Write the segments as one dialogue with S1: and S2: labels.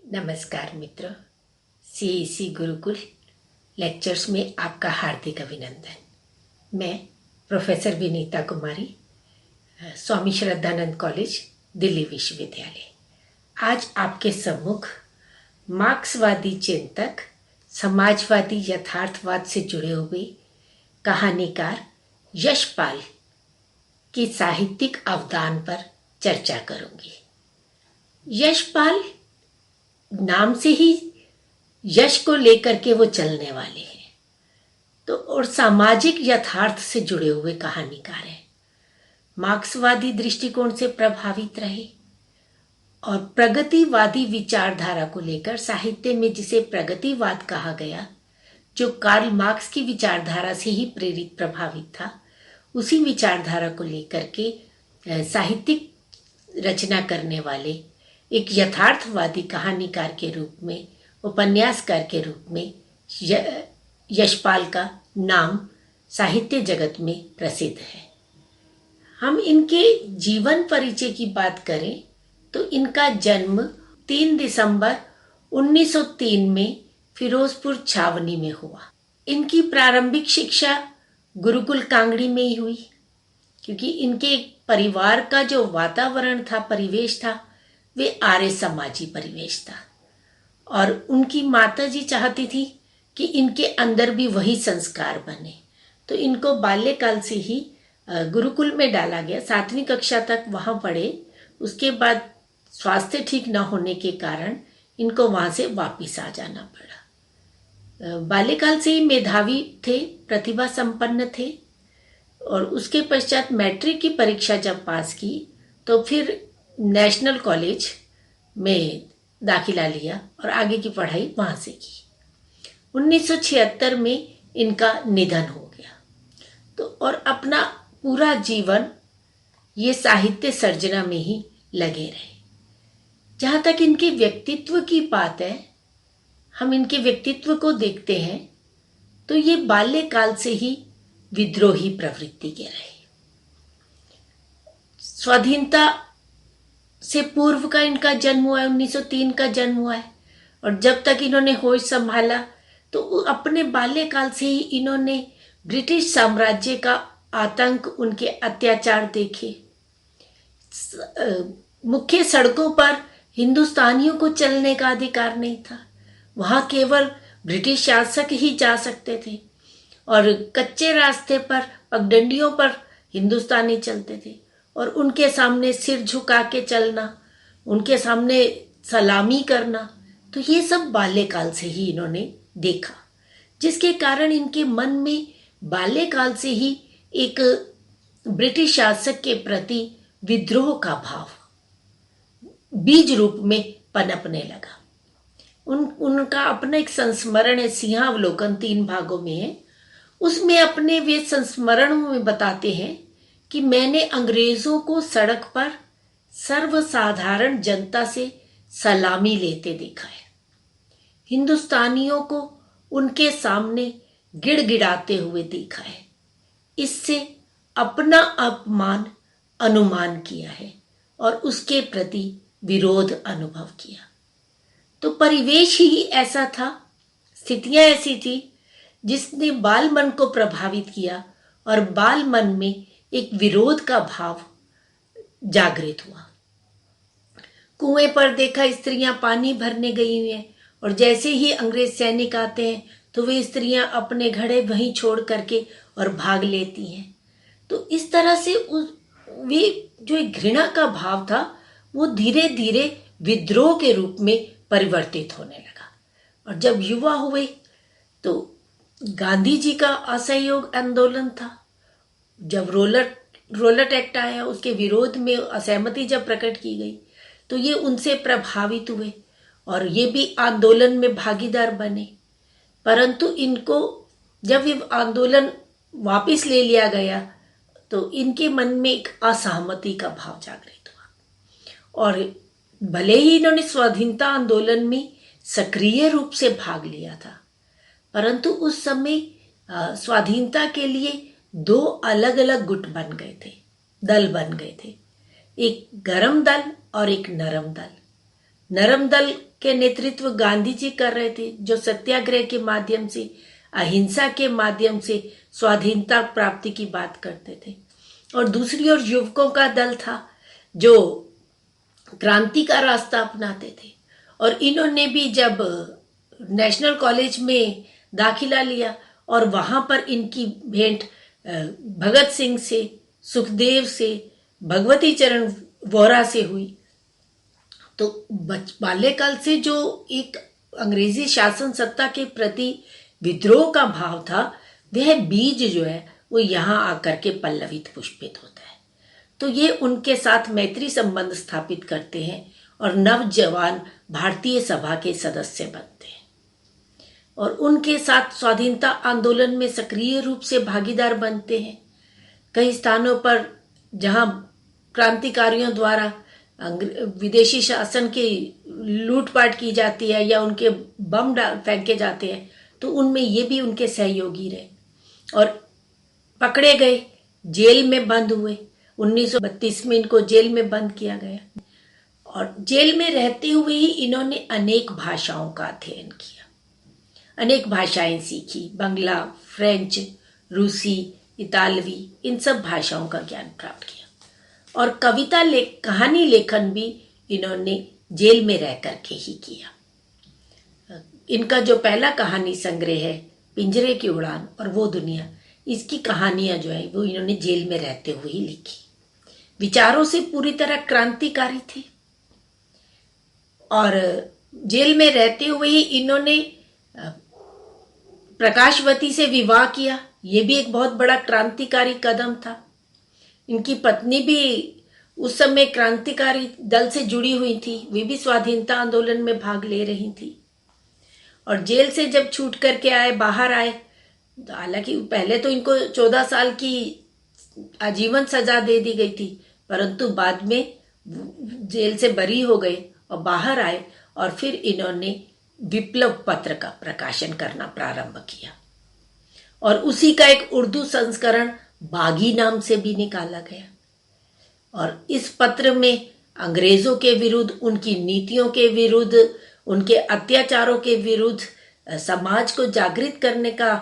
S1: नमस्कार मित्रों, CEC Gurukul lectures में आपका हार्दिक अभिनंदन। मैं प्रोफेसर विनीता कुमारी, स्वामी श्रद्धानंद कॉलेज, दिल्ली विश्वविद्यालय, आज आपके सम्मुख मार्क्सवादी चिंतक, समाजवादी यथार्थवाद से जुड़े हुए कहानीकार यशपाल की साहित्यिक अवदान पर चर्चा करूंगी। यशपाल नाम से ही यश को लेकर के वो चलने वाले हैं, तो और सामाजिक यथार्थ से जुड़े हुए कहानीकार हैं। मार्क्सवादी दृष्टिकोण से प्रभावित रहे और प्रगतिवादी विचारधारा को लेकर साहित्य में जिसे प्रगतिवाद कहा गया, जो कार्ल मार्क्स की विचारधारा से ही प्रेरित प्रभावित था, उसी विचारधारा को लेकर के साहित्यिक रचना करने वाले एक यथार्थवादी कहानीकार के रूप में, उपन्यासकार के रूप में यशपाल का नाम साहित्य जगत में प्रसिद्ध है। हम इनके जीवन परिचय की बात करें तो इनका जन्म 3 दिसंबर 1903 में फिरोजपुर छावनी में हुआ। इनकी प्रारंभिक शिक्षा गुरुकुल कांगड़ी में ही हुई, क्योंकि इनके परिवार का जो वातावरण था, परिवेश था, वे आर्य समाजी परिवेश था और उनकी माताजी चाहती थी कि इनके अंदर भी वही संस्कार बने, तो इनको बाल्यकाल से ही गुरुकुल में डाला गया। 7वीं कक्षा तक वहां पढ़े, उसके बाद स्वास्थ्य ठीक न होने के कारण इनको वहां से वापिस आ जाना पड़ा। बाल्यकाल से ही मेधावी थे, प्रतिभा संपन्न थे और उसके पश्चात मैट्रिक की परीक्षा जब पास की तो फिर नेशनल कॉलेज में दाखिला लिया और आगे की पढ़ाई वहां से की। 1976 में इनका निधन हो गया। तो और अपना पूरा जीवन ये साहित्य सर्जना में ही लगे रहे। जहां तक इनके व्यक्तित्व की बात है, हम इनके व्यक्तित्व को देखते हैं तो ये बाल्यकाल से ही विद्रोही प्रवृत्ति के रहे। स्वाधीनता से पूर्व का इनका जन्म हुआ है, 1903 का जन्म हुआ है और जब तक इन्होंने होश संभाला तो अपने बाल्यकाल से ही इन्होंने ब्रिटिश साम्राज्य का आतंक, उनके अत्याचार देखे। मुख्य सड़कों पर हिंदुस्तानियों को चलने का अधिकार नहीं था, वहां केवल ब्रिटिश शासक ही जा सकते थे और कच्चे रास्ते पर, पगडंडियों पर हिंदुस्तानी चलते थे और उनके सामने सिर झुका के चलना, उनके सामने सलामी करना, तो ये सब बाल्यकाल से ही इन्होंने देखा, जिसके कारण इनके मन में बाल्यकाल से ही एक ब्रिटिश शासक के प्रति विद्रोह का भाव बीज रूप में पनपने लगा। उनका अपना एक संस्मरण है, सिंहावलोकन, 3 भागों में है। उसमें अपने वे संस्मरणों में बताते हैं कि मैंने अंग्रेजों को सड़क पर सर्वसाधारण जनता से सलामी लेते देखा है, हिंदुस्तानियों को उनके सामने गिड़गिड़ाते हुए देखा है, इससे अपना अपमान अनुमान किया है और उसके प्रति विरोध अनुभव किया। तो परिवेश ही ऐसा था, स्थितियां ऐसी थी जिसने बाल मन को प्रभावित किया और बाल मन में एक विरोध का भाव जागृत हुआ। कुएं पर देखा स्त्रियां पानी भरने गई हुई हैं और जैसे ही अंग्रेज सैनिक आते हैं तो वे स्त्रियां अपने घड़े वहीं छोड़ करके और भाग लेती हैं। तो इस तरह से वे जो एक घृणा का भाव था वो धीरे धीरे विद्रोह के रूप में परिवर्तित होने लगा। और जब युवा हुए तो गांधी जी का असहयोग आंदोलन था। जब रोलट एक्ट आया, उसके विरोध में असहमति जब प्रकट की गई तो ये उनसे प्रभावित हुए और ये भी आंदोलन में भागीदार बने। परंतु इनको जब ये आंदोलन वापस ले लिया गया तो इनके मन में एक असहमति का भाव जागृत हुआ और भले ही इन्होंने स्वाधीनता आंदोलन में सक्रिय रूप से भाग लिया था, परंतु उस समय स्वाधीनता के लिए 2 अलग अलग गुट बन गए थे, दल बन गए थे, एक गरम दल और एक नरम दल। नरम दल के नेतृत्व गांधी जी कर रहे थे, जो सत्याग्रह के माध्यम से, अहिंसा के माध्यम से स्वाधीनता प्राप्ति की बात करते थे। और दूसरी ओर युवकों का दल था जो क्रांति का रास्ता अपनाते थे। और इन्होंने भी जब नेशनल कॉलेज में दाखिला लिया और वहां पर इनकी भेंट भगत सिंह से, सुखदेव से, भगवती चरण वोहरा से हुई, तो बाल्यकाल से जो एक अंग्रेजी शासन सत्ता के प्रति विद्रोह का भाव था, वह बीज जो है वो यहाँ आकर के पल्लवित पुष्पित होता है। तो ये उनके साथ मैत्री संबंध स्थापित करते हैं और नवजवान भारतीय सभा के सदस्य बनते हैं और उनके साथ स्वाधीनता आंदोलन में सक्रिय रूप से भागीदार बनते हैं। कई स्थानों पर जहां क्रांतिकारियों द्वारा विदेशी शासन की लूटपाट की जाती है या उनके बम फेंके जाते हैं, तो उनमें ये भी उनके सहयोगी रहे और पकड़े गए, जेल में बंद हुए। 1932 में इनको जेल में बंद किया गया और जेल में रहते हुए ही इन्होंने अनेक भाषाओं का अध्ययन किया, अनेक भाषाएं सीखी, बंगला, फ्रेंच, रूसी, इतालवी, इन सब भाषाओं का ज्ञान प्राप्त किया। और कविता कहानी लेखन भी इन्होंने जेल में रह करके ही किया। इनका जो पहला कहानी संग्रह है पिंजरे की उड़ान और वो दुनिया, इसकी कहानियां जो है वो इन्होंने जेल में रहते हुए ही लिखी। विचारों से पूरी तरह क्रांतिकारी थे और जेल में रहते हुए ही इन्होंने प्रकाशवती से विवाह किया। ये भी एक बहुत बड़ा क्रांतिकारी कदम था। इनकी पत्नी भी उस समय क्रांतिकारी दल से जुड़ी हुई थी, वे भी स्वाधीनता आंदोलन में भाग ले रही थी। और जेल से जब छूट करके आए, बाहर आए, हालांकि पहले तो इनको 14 साल की आजीवन सजा दे दी गई थी, परंतु बाद में जेल से बरी हो गए और बाहर आए और फिर इन्होंने विप्लव पत्र का प्रकाशन करना प्रारंभ किया और उसी का एक उर्दू संस्करण बागी नाम से भी निकाला गया। और इस पत्र में अंग्रेजों के विरुद्ध, उनकी नीतियों के विरुद्ध, उनके अत्याचारों के विरुद्ध समाज को जागृत करने का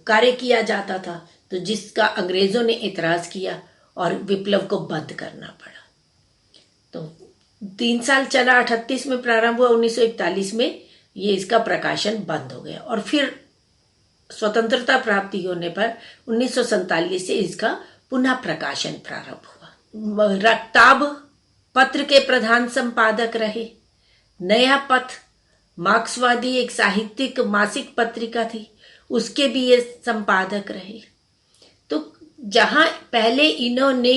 S1: कार्य किया जाता था, तो जिसका अंग्रेजों ने एतराज किया और विप्लव को बंद करना पड़ा। तो 3 साल चला, 38 में प्रारंभ हुआ, 1941 में ये इसका प्रकाशन बंद हो गया और फिर स्वतंत्रता प्राप्ति होने पर 1947 से इसका पुनः प्रकाशन प्रारंभ हुआ। रक्ताब पत्र के प्रधान संपादक रहे। नया पथ मार्क्सवादी एक साहित्यिक मासिक पत्रिका थी, उसके भी ये संपादक रहे। तो जहां पहले इन्होंने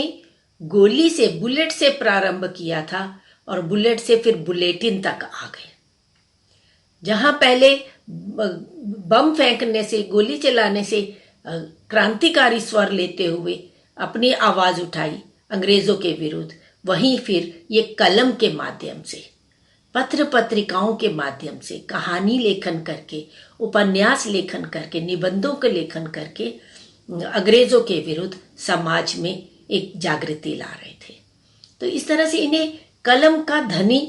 S1: गोली से, बुलेट से प्रारंभ किया था और बुलेट से फिर बुलेटिन तक आ गए। जहां पहले बम फेंकने से, गोली चलाने से क्रांतिकारी स्वर लेते हुए अपनी आवाज उठाई अंग्रेजों के विरुद्ध, वहीं फिर ये कलम के माध्यम से, पत्र पत्रिकाओं के माध्यम से कहानी लेखन करके, उपन्यास लेखन करके, निबंधों के लेखन करके अंग्रेजों के विरुद्ध समाज में एक जागृति ला रहे थे। तो इस तरह से इन्हें कलम का धनी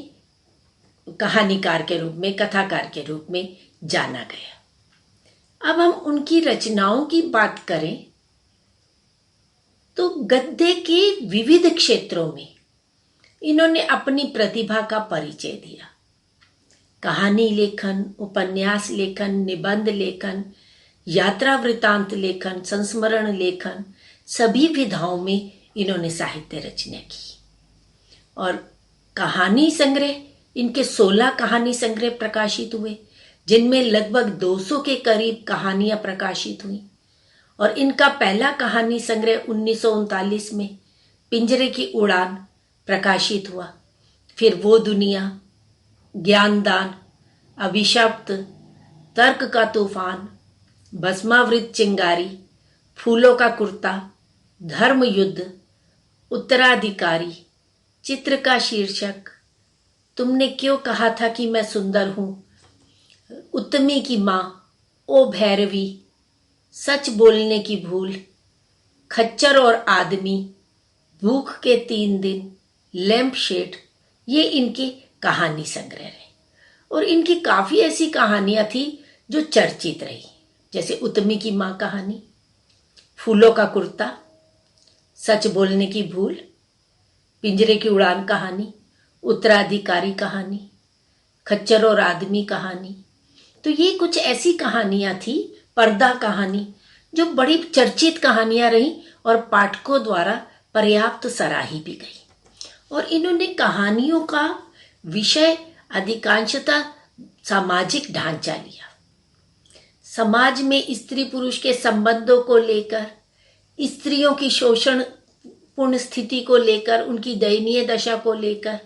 S1: कहानीकार के रूप में, कथाकार के रूप में जाना गया। अब हम उनकी रचनाओं की बात करें तो गद्य के विविध क्षेत्रों में इन्होंने अपनी प्रतिभा का परिचय दिया। कहानी लेखन, उपन्यास लेखन, निबंध लेखन, यात्रा वृतांत लेखन, संस्मरण लेखन, सभी विधाओं में इन्होंने साहित्य रचना की। और कहानी संग्रह, इनके 16 कहानी संग्रह प्रकाशित हुए, जिनमें लगभग 200 के करीब कहानियां प्रकाशित हुई। और इनका पहला कहानी संग्रह 1939 में पिंजरे की उड़ान प्रकाशित हुआ। फिर वो दुनिया, ज्ञानदान, अभिशप्त, तर्क का तूफान, भस्मावृत चिंगारी, फूलों का कुर्ता, धर्म युद्ध, उत्तराधिकारी, चित्र का शीर्षक, तुमने क्यों कहा था कि मैं सुंदर हूं, उत्तमी की मां, ओ भैरवी, सच बोलने की भूल, खच्चर और आदमी, भूख के 3 दिन, लैंप शेड, ये इनके कहानी संग्रह रहे। और इनकी काफी ऐसी कहानियां थी जो चर्चित रही, जैसे उतमी की माँ कहानी, फूलों का कुर्ता, सच बोलने की भूल, पिंजरे की उड़ान कहानी, उत्तराधिकारी कहानी, खच्चर और आदमी कहानी। तो ये कुछ ऐसी कहानियां थी, पर्दा कहानी, जो बड़ी चर्चित कहानियां रही और पाठकों द्वारा पर्याप्त सराही भी गई। और इन्होंने कहानियों का विषय अधिकांशतः सामाजिक ढांचा लिया। समाज में स्त्री पुरुष के संबंधों को लेकर, स्त्रियों की शोषण पूर्ण स्थिति को लेकर, उनकी दयनीय दशा को लेकर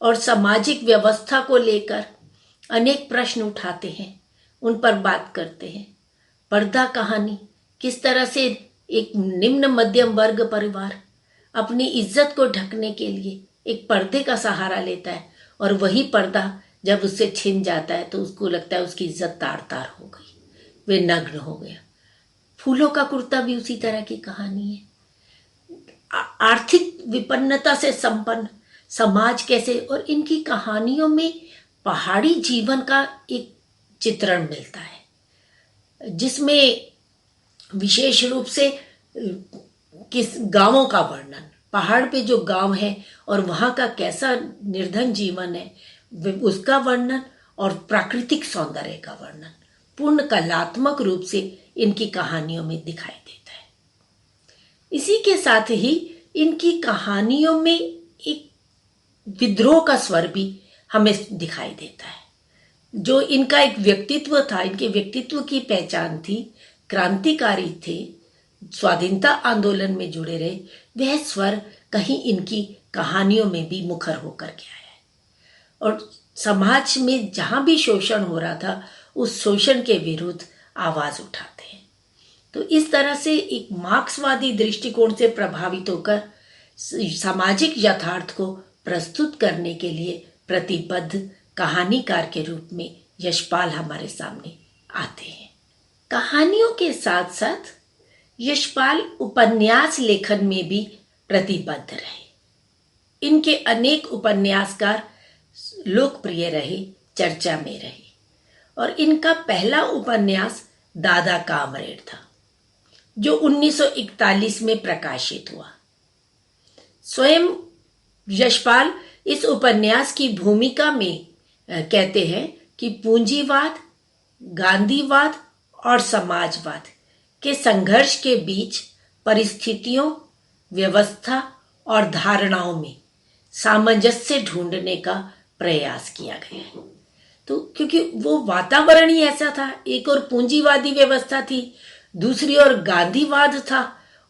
S1: और सामाजिक व्यवस्था को लेकर अनेक प्रश्न उठाते हैं, उन पर बात करते हैं। पर्दा कहानी, किस तरह से एक निम्न मध्यम वर्ग परिवार अपनी इज्जत को ढकने के लिए एक पर्दे का सहारा लेता है, और वही पर्दा जब उससे छिन जाता है तो उसको लगता है उसकी इज्जत तार तार हो गई, वे नग्न हो गया। फूलों का कुर्ता भी उसी तरह की कहानी है। आर्थिक विपन्नता से संपन्न समाज कैसे, और इनकी कहानियों में पहाड़ी जीवन का एक चित्रण मिलता है, जिसमें विशेष रूप से किस गांवों का वर्णन, पहाड़ पे जो गांव है और वहां का कैसा निर्धन जीवन है उसका वर्णन, और प्राकृतिक सौंदर्य का वर्णन पूर्ण कलात्मक रूप से इनकी कहानियों में दिखाई देता है। इसी के साथ ही इनकी कहानियों में एक विद्रोह का स्वर भी हमें दिखाई देता है। जो इनका एक व्यक्तित्व था, इनके व्यक्तित्व की पहचान थी, क्रांतिकारी थे, स्वाधीनता आंदोलन में जुड़े रहे, वह स्वर कहीं इनकी कहानियों में भी मुखर होकर के आया है। और समाज में जहां भी शोषण हो रहा था, उस शोषण के विरुद्ध आवाज उठाते हैं। तो इस तरह से एक मार्क्सवादी दृष्टिकोण से प्रभावित होकर सामाजिक यथार्थ को प्रस्तुत करने के लिए प्रतिबद्ध कहानीकार के रूप में यशपाल हमारे सामने आते हैं। कहानियों के साथ साथ यशपाल उपन्यास लेखन में भी प्रतिबद्ध रहे। इनके अनेक उपन्यासकार लोकप्रिय रहे, चर्चा में रहे, और इनका पहला उपन्यास दादा कामरेड था, जो 1941 में प्रकाशित हुआ। स्वयं यशपाल इस उपन्यास की भूमिका में कहते हैं कि पूंजीवाद, गांधीवाद और समाजवाद के संघर्ष के बीच परिस्थितियों, व्यवस्था और धारणाओं में सामंजस्य ढूंढने का प्रयास किया गया है। तो क्योंकि वो वातावरण ही ऐसा था, एक और पूंजीवादी व्यवस्था थी, दूसरी ओर गांधीवाद था,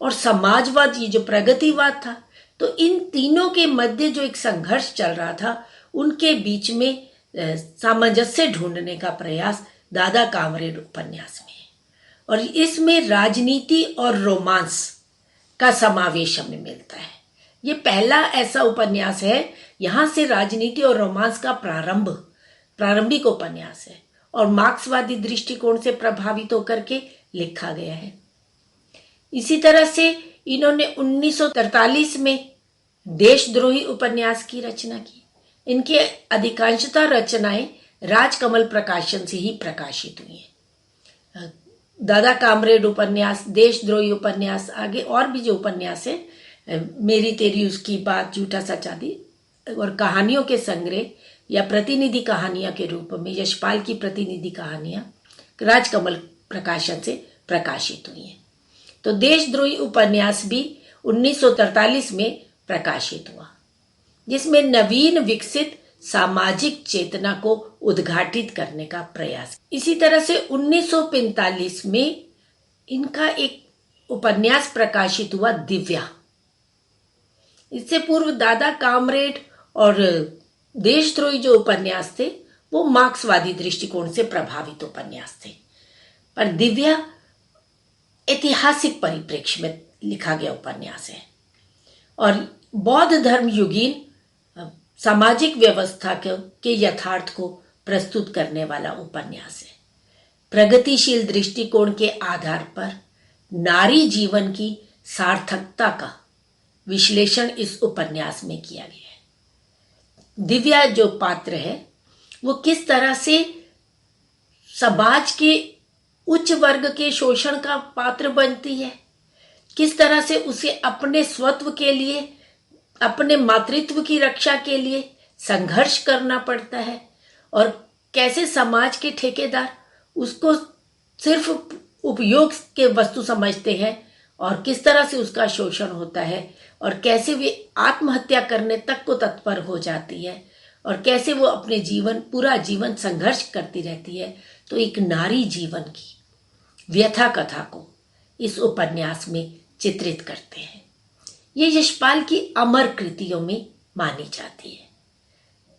S1: और समाजवाद, ये जो प्रगतिवाद था, तो इन तीनों के मध्य जो एक संघर्ष चल रहा था, उनके बीच में सामंजस्य ढूंढने का प्रयास दादा कामरेड उपन्यास में है। और इसमें राजनीति और रोमांस का समावेश हमें मिलता है। ये पहला ऐसा उपन्यास है, यहां से राजनीति और रोमांस का प्रारंभिक उपन्यास है, और मार्क्सवादी दृष्टिकोण से प्रभावित होकर के लिखा गया है। इसी तरह से इन्होंने 1943 में देशद्रोही उपन्यास की रचना की। इनके अधिकांशतः रचनाएं राजकमल प्रकाशन से ही प्रकाशित हुई हैं। दादा कामरेड उपन्यास, देशद्रोही उपन्यास, आगे और भी जो उपन्यास है, मेरी तेरी उसकी बात, झूठा सच आदि, और कहानियों के संग्रह या प्रतिनिधि कहानियां के रूप में यशपाल की प्रतिनिधि कहानियां राजकमल प्रकाशन से प्रकाशित हुई हैं। तो देशद्रोही उपन्यास भी 1943 में प्रकाशित हुआ, जिसमें नवीन विकसित सामाजिक चेतना को उद्घाटित करने का प्रयास। इसी तरह से 1945 में इनका एक उपन्यास प्रकाशित हुआ, दिव्या। इससे पूर्व दादा कामरेड और देशद्रोही जो उपन्यास थे वो मार्क्सवादी दृष्टिकोण से प्रभावित उपन्यास थे, पर दिव्या ऐतिहासिक परिप्रेक्ष्य में लिखा गया उपन्यास है और बौद्ध धर्म युगीन सामाजिक व्यवस्था के यथार्थ को प्रस्तुत करने वाला उपन्यास है। प्रगतिशील दृष्टिकोण के आधार पर नारी जीवन की सार्थकता का विश्लेषण इस उपन्यास में किया गया है। दिव्या जो पात्र है वो किस तरह से समाज के उच्च वर्ग के शोषण का पात्र बनती है, किस तरह से उसे अपने स्वत्व के लिए, अपने मातृत्व की रक्षा के लिए संघर्ष करना पड़ता है, और कैसे समाज के ठेकेदार उसको सिर्फ उपयोग के वस्तु समझते हैं, और किस तरह से उसका शोषण होता है, और कैसे वे आत्महत्या करने तक को तत्पर हो जाती है, और कैसे वो अपने पूरा जीवन संघर्ष करती रहती है। तो एक नारी जीवन की व्यथा कथा को इस उपन्यास में चित्रित करते हैं। ये यशपाल की अमर कृतियों में मानी जाती है।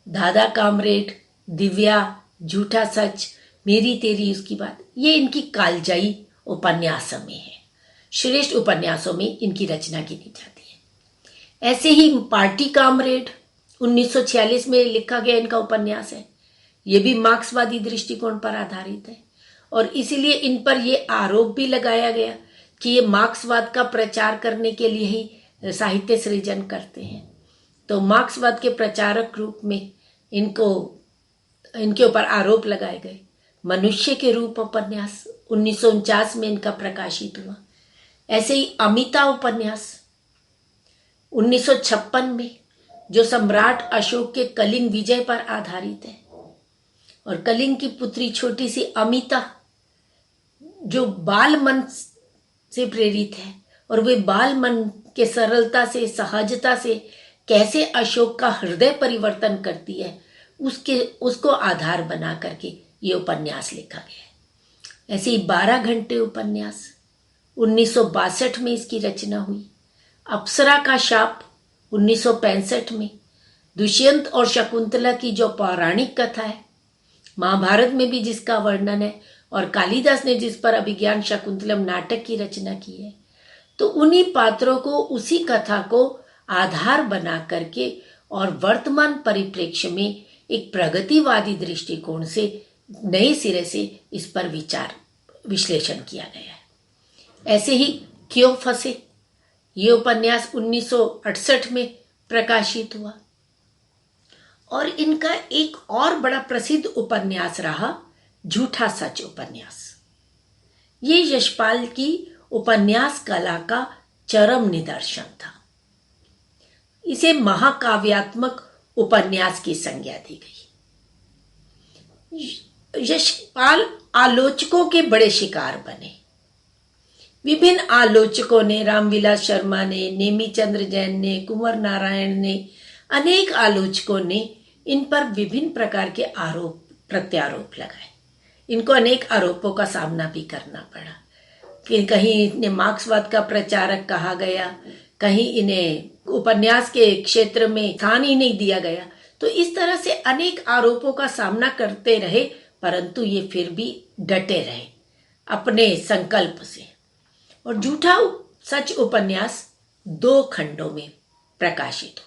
S1: दादा कामरेड, दिव्या, झूठा सच, मेरी तेरी उसकी बात, ये इनकी कालजयी उपन्यासों में है, श्रेष्ठ उपन्यासों में इनकी रचना गिनी जाती है। ऐसे ही पार्टी कामरेड 1946 में लिखा गया इनका उपन्यास है। ये भी मार्क्सवादी दृष्टिकोण पर आधारित है, और इसीलिए इन पर यह आरोप भी लगाया गया कि ये मार्क्सवाद का प्रचार करने के लिए ही साहित्य सृजन करते हैं। तो मार्क्सवाद के प्रचारक रूप में इनके ऊपर आरोप लगाए गए। मनुष्य के रूप उपन्यास 1949 में इनका प्रकाशित हुआ। ऐसे ही अमिता उपन्यास 1956 में, जो सम्राट अशोक के कलिंग विजय पर आधारित है, और कलिंग की पुत्री छोटी सी अमिता जो बाल मन से प्रेरित है, और वे बाल मन के सरलता से, सहजता से कैसे अशोक का हृदय परिवर्तन करती है, उसको आधार बना करके ये उपन्यास लिखा गया है। ऐसे ही 12 घंटे उपन्यास 1962 में इसकी रचना हुई। अप्सरा का शाप 1965 में, दुष्यंत और शकुंतला की जो पौराणिक कथा है, महाभारत में भी जिसका वर्णन है, और कालिदास ने जिस पर अभिज्ञान शाकुंतलम नाटक की रचना की है, तो उन्हीं पात्रों को, उसी कथा को आधार बना करके और वर्तमान परिप्रेक्ष्य में एक प्रगतिवादी दृष्टिकोण से नए सिरे से इस पर विश्लेषण किया गया है। ऐसे ही क्यों फंसे, ये उपन्यास 1968 में प्रकाशित हुआ। और इनका एक और बड़ा प्रसिद्ध उपन्यास रहा झूठा सच उपन्यास। ये यशपाल की उपन्यास कला का चरम निदर्शन था। इसे महाकाव्यात्मक उपन्यास की संज्ञा दी गई। यशपाल आलोचकों के बड़े शिकार बने। विभिन्न आलोचकों ने, रामविलास शर्मा ने, नेमीचंद्र जैन ने, कुंवर नारायण ने, अनेक आलोचकों ने इन पर विभिन्न प्रकार के आरोप प्रत्यारोप लगाए। इनको अनेक आरोपों का सामना भी करना पड़ा कि कहीं इन्हें मार्क्सवाद का प्रचारक कहा गया, कहीं इन्हें उपन्यास के क्षेत्र में स्थान ही नहीं दिया गया। तो इस तरह से अनेक आरोपों का सामना करते रहे, परंतु ये फिर भी डटे रहे अपने संकल्प से। और झूठा सच उपन्यास 2 खंडों में प्रकाशित हुआ।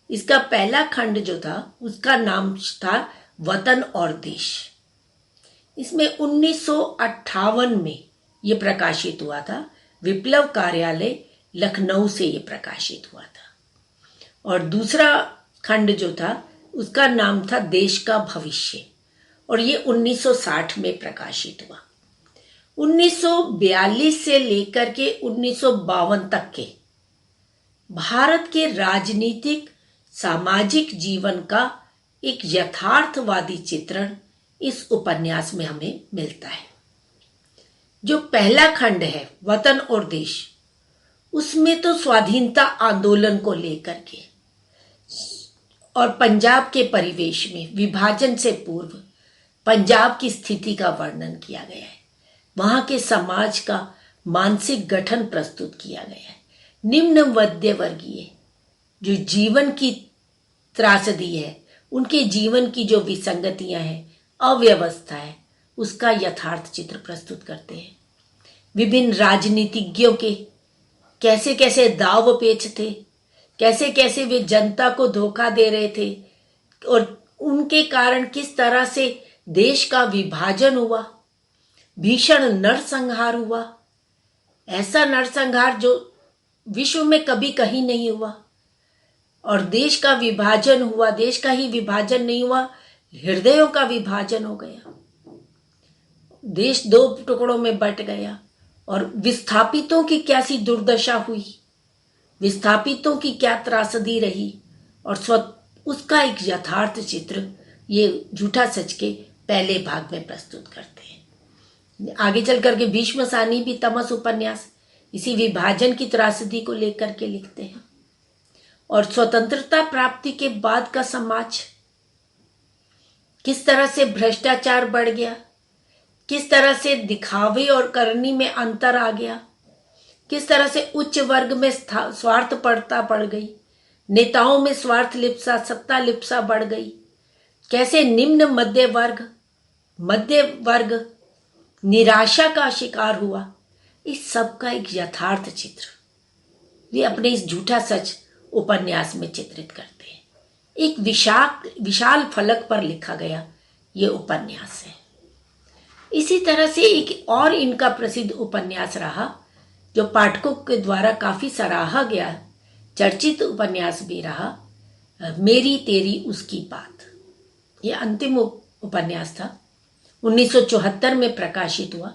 S1: इसका पहला खंड जो था उसका नाम था वतन और देश। इसमें 1958 में ये प्रकाशित हुआ था। विप्लव कार्यालय लखनऊ से ये प्रकाशित हुआ था। और दूसरा खंड जो था उसका नाम था देश का भविष्य, और ये 1960 में प्रकाशित हुआ। 1942 से लेकर के 1952 तक के भारत के राजनीतिक सामाजिक जीवन का एक यथार्थवादी चित्रण इस उपन्यास में हमें मिलता है। जो पहला खंड है वतन और देश, उसमें तो स्वाधीनता आंदोलन को लेकर के और पंजाब के परिवेश में विभाजन से पूर्व पंजाब की स्थिति का वर्णन किया गया है। वहां के समाज का मानसिक गठन प्रस्तुत किया गया है। निम्न मध्य वर्गीय जो जीवन की त्रासदी है, उनके जीवन की जो विसंगतियां हैं, अव्यवस्था है, उसका यथार्थ चित्र प्रस्तुत करते हैं। विभिन्न राजनीतिज्ञों के कैसे कैसे दाव पेच थे, कैसे कैसे वे जनता को धोखा दे रहे थे, और उनके कारण किस तरह से देश का विभाजन हुआ, भीषण नरसंहार हुआ। ऐसा नरसंहार जो विश्व में कभी कहीं नहीं हुआ। और देश का विभाजन हुआ, देश का ही विभाजन नहीं हुआ, हृदयों का विभाजन हो गया, देश दो टुकड़ों में बट गया और विस्थापितों की कैसी दुर्दशा हुई, विस्थापितों की क्या त्रासदी रही और उसका एक यथार्थ चित्र ये झूठा सच के पहले भाग में प्रस्तुत करते हैं। आगे चल करके भीष्म सानी भी तमस उपन्यास इसी विभाजन की त्रासदी को लेकर के लिखते हैं। और स्वतंत्रता प्राप्ति के बाद का समाज किस तरह से भ्रष्टाचार बढ़ गया, किस तरह से दिखावे और करनी में अंतर आ गया, किस तरह से उच्च वर्ग में स्वार्थपरता बढ़ गई, नेताओं में स्वार्थ लिप्सा, सत्ता लिप्सा बढ़ गई, कैसे निम्न मध्य वर्ग निराशा का शिकार हुआ। इस सब का एक यथार्थ चित्र वे अपने इस झूठा सच उपन्यास में चित्रित करते हैं। एक विशाल फलक पर लिखा गया ये उपन्यास है। इसी तरह से एक और इनका प्रसिद्ध उपन्यास रहा जो पाठकों के द्वारा काफी सराहा गया, चर्चित उपन्यास भी रहा, मेरी तेरी उसकी बात। ये अंतिम उपन्यास था, 1974 में प्रकाशित हुआ।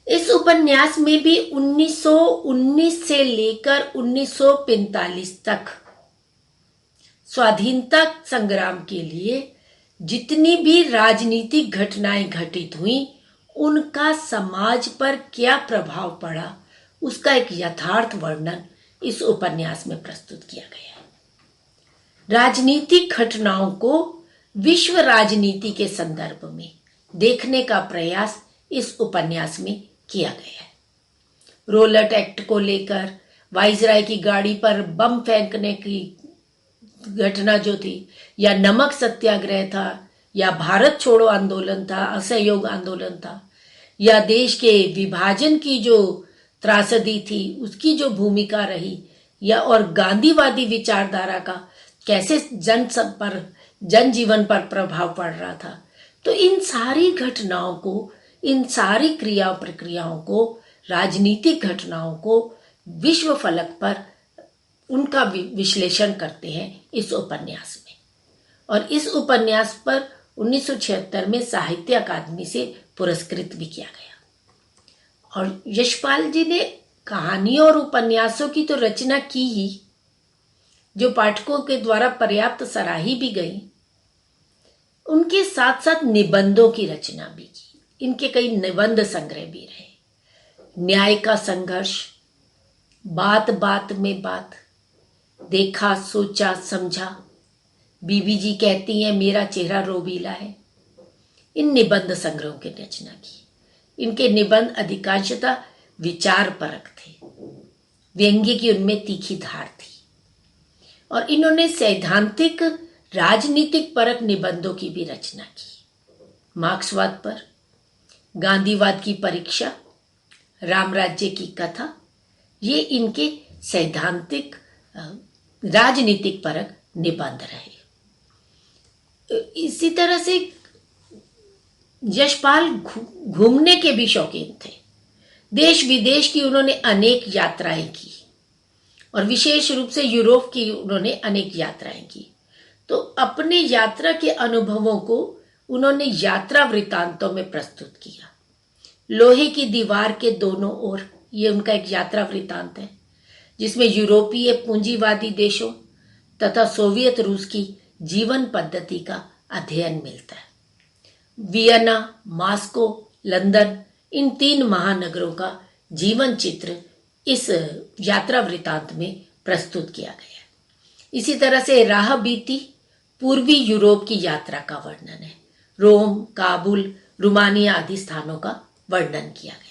S1: इस उपन्यास में भी 1919 से लेकर 1945 तक स्वाधीनता संग्राम के लिए जितनी भी राजनीतिक घटनाएं घटित हुई उनका समाज पर क्या प्रभाव पड़ा उसका एक यथार्थ वर्णन इस उपन्यास में प्रस्तुत किया गया है। राजनीतिक घटनाओं को विश्व राजनीति के संदर्भ में देखने का प्रयास इस उपन्यास में किया गया है। रोलट एक्ट को लेकर वाइसराय की गाड़ी पर बम फेंकने की घटना जो थी, या नमक सत्याग्रह था, या भारत छोड़ो आंदोलन था, असहयोग आंदोलन था, या देश के विभाजन की जो त्रासदी थी उसकी जो भूमिका रही, या और गांधीवादी विचारधारा का कैसे जनजीवन पर प्रभाव पड़ रहा था। तो इन सारी घटनाओं को, इन सारी क्रिया प्रक्रियाओं को, राजनीतिक घटनाओं को विश्व फलक पर उनका विश्लेषण करते हैं इस उपन्यास में। और इस उपन्यास पर 1976 में साहित्य अकादमी से पुरस्कृत भी किया गया। और यशपाल जी ने कहानियों और उपन्यासों की तो रचना की ही, जो पाठकों के द्वारा पर्याप्त सराही भी गई, उनके साथ साथ निबंधों की रचना भी की। इनके कई निबंध संग्रह भी रहे। न्याय का संघर्ष, बात बात में बात, देखा सोचा समझा, बीबी जी कहती हैं मेरा चेहरा रोबीला है, इन निबंध संग्रहों की रचना की। इनके निबंध अधिकांशतः विचार परक थे, व्यंग्य की उनमें तीखी धार थी। और इन्होंने सैद्धांतिक राजनीतिक परक निबंधों की भी रचना की। मार्क्सवाद पर, गांधीवाद की परीक्षा, राम राज्य की कथा, ये इनके सैद्धांतिक राजनीतिक परक निबंध रहे। इसी तरह से यशपाल घूमने के भी शौकीन थे। देश विदेश की उन्होंने अनेक यात्राएं की और विशेष रूप से यूरोप की उन्होंने अनेक यात्राएं की। तो अपने यात्रा के अनुभवों को उन्होंने यात्रा वृत्तांतों में प्रस्तुत किया। लोहे की दीवार के दोनों ओर, ये उनका एक यात्रा वृत्तांत है जिसमें यूरोपीय पूंजीवादी देशों तथा सोवियत रूस की जीवन पद्धति का अध्ययन मिलता है। वियना, मॉस्को, लंदन, इन 3 महानगरों का जीवन चित्र इस यात्रा वृत्तांत में प्रस्तुत किया गया है। इसी तरह से राह बीती पूर्वी यूरोप की यात्रा का वर्णन है। रोम, काबुल, रोमानिया आदि स्थानों का वर्णन किया गया।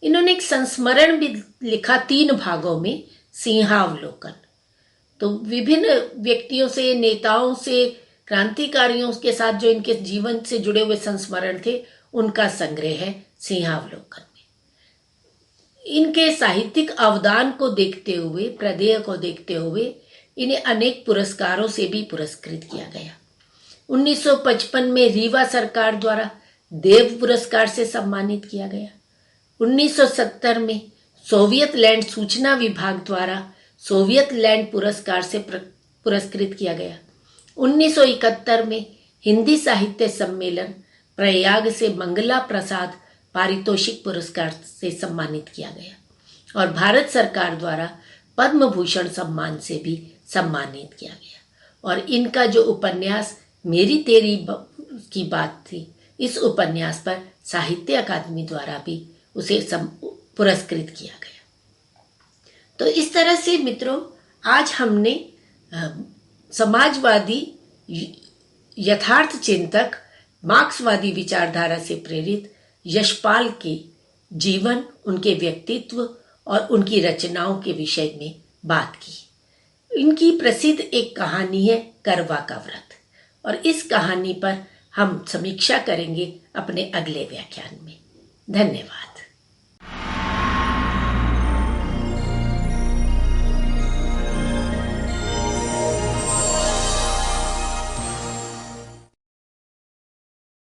S1: इन्होंने एक संस्मरण भी लिखा 3 भागों में, सिंहावलोकन। तो विभिन्न व्यक्तियों से, नेताओं से, क्रांतिकारियों के साथ जो इनके जीवन से जुड़े हुए संस्मरण थे उनका संग्रह है सिंहावलोकन में। इनके साहित्यिक अवदान को देखते हुए, प्रदेय को देखते हुए इन्हें अनेक पुरस्कारों से भी पुरस्कृत किया गया। 1955 में रीवा सरकार द्वारा देव पुरस्कार से सम्मानित किया गया। 1970 में सोवियत लैंड सूचना विभाग द्वारा सोवियत लैंड पुरस्कार से पुरस्कृत किया गया। 1971 में हिंदी साहित्य सम्मेलन प्रयाग से मंगला प्रसाद पारितोषिक पुरस्कार से सम्मानित किया गया और भारत सरकार द्वारा पद्म भूषण सम्मान से भी सम्मानित किया गया। और इनका जो उपन्यास मेरी तेरी की बात थी, इस उपन्यास पर साहित्य अकादमी द्वारा भी उसे पुरस्कृत किया गया। तो इस तरह से मित्रों, आज हमने समाजवादी यथार्थ चिंतक मार्क्सवादी विचारधारा से प्रेरित यशपाल के जीवन, उनके व्यक्तित्व और उनकी रचनाओं के विषय में बात की। इनकी प्रसिद्ध एक कहानी है करवा का व्रत, और इस कहानी पर हम समीक्षा करेंगे अपने अगले व्याख्यान में। धन्यवाद।